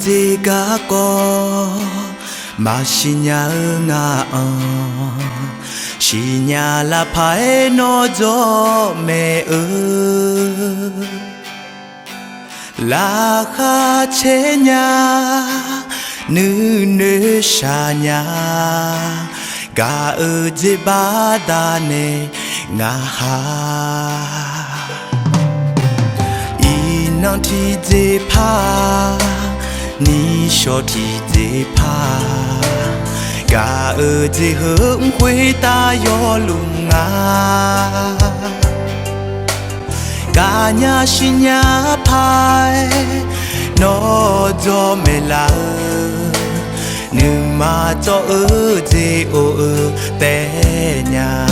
dê gà có mà xì nhà ngà xì nhà là phải nó gió mẹ là khá chế nhà nữ nữ xa nhà gà dê ba đà nê ngà ha nang ti dê pa ni cho ti dê pa gà dê hưởng quê ta yo lung nga gà nhà xin nhà pai nó do mẹ la nhưng mà cho dê té nhà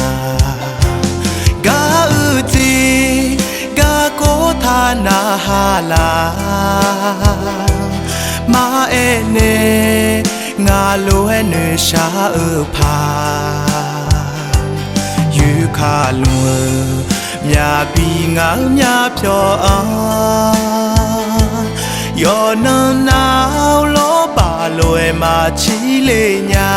gà dê gà có tha na ha la ma ene ngà lo ene sha pa yu kha lu nhà bi ngà nhà pyo yo na nào lo ba lo ma chi le nhà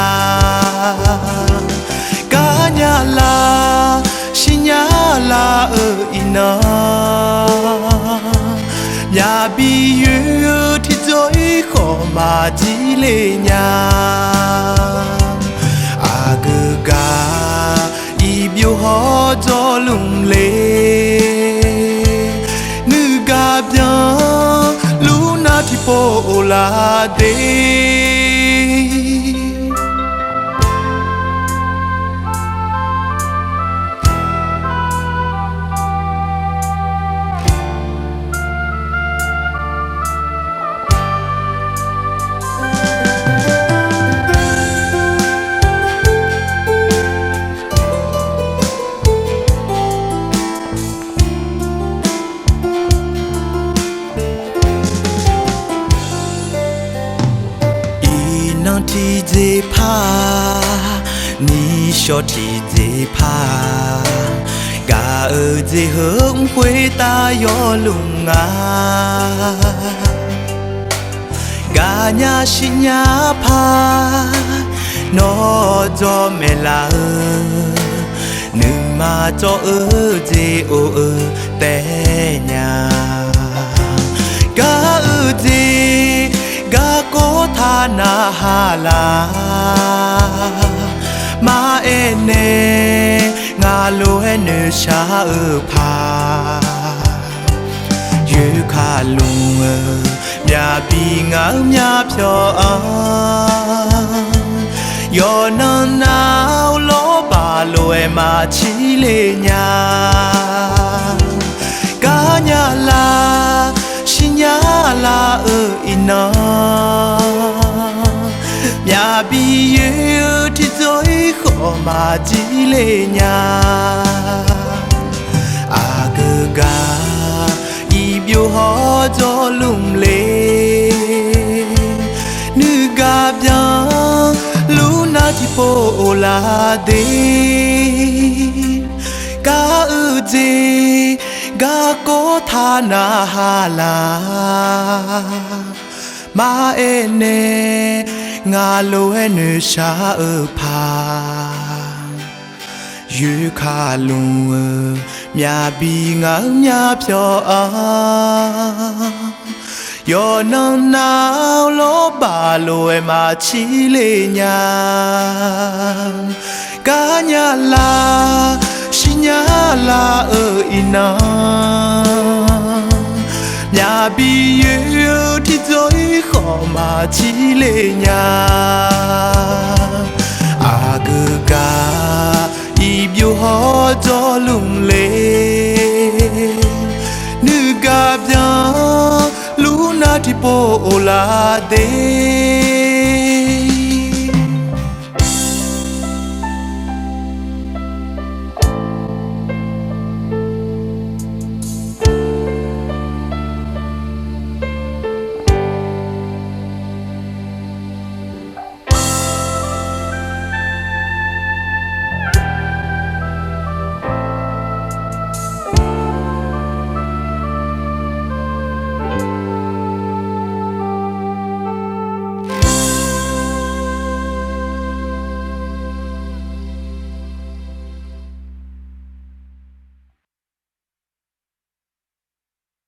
cả nhà la xin nhà la ina nhà bi yu thì dối khó mà chỉ lệ nhà ga y biểu họ cho lung lệ nữ ga bia luna thì po la de ti dê pa ni cho ti dê pa gà dê hưởng quê ta yo lung nga gà nhà xin nhà pa nó do mẹ la nhưng mà cho dê té nhà gà dê gà có tha na ha la ma ene ngà lo ene sha pa yu kha lung nhà bi ngà nhà pyo yo na nào lo ba lo ma chi le nhà cả nhà la xin nhà la ina nhà bi yu thì dối khó mà chỉ lệ nhà ga y biểu họ cho lung lệ nữ ga bia luna thì po la de ga dê gà có tha na ha la ma ene ngà lo ene sha pa yu kha lu nhà bi ngà nhà pyo yo na nào lo ba lo ma chi le nhà cả nhà la xin nhà la ina nhà bi yu thì dối khó mà chỉ lệ nhà ga y biểu họ cho lung lệ nữ ga bia luna thì po la de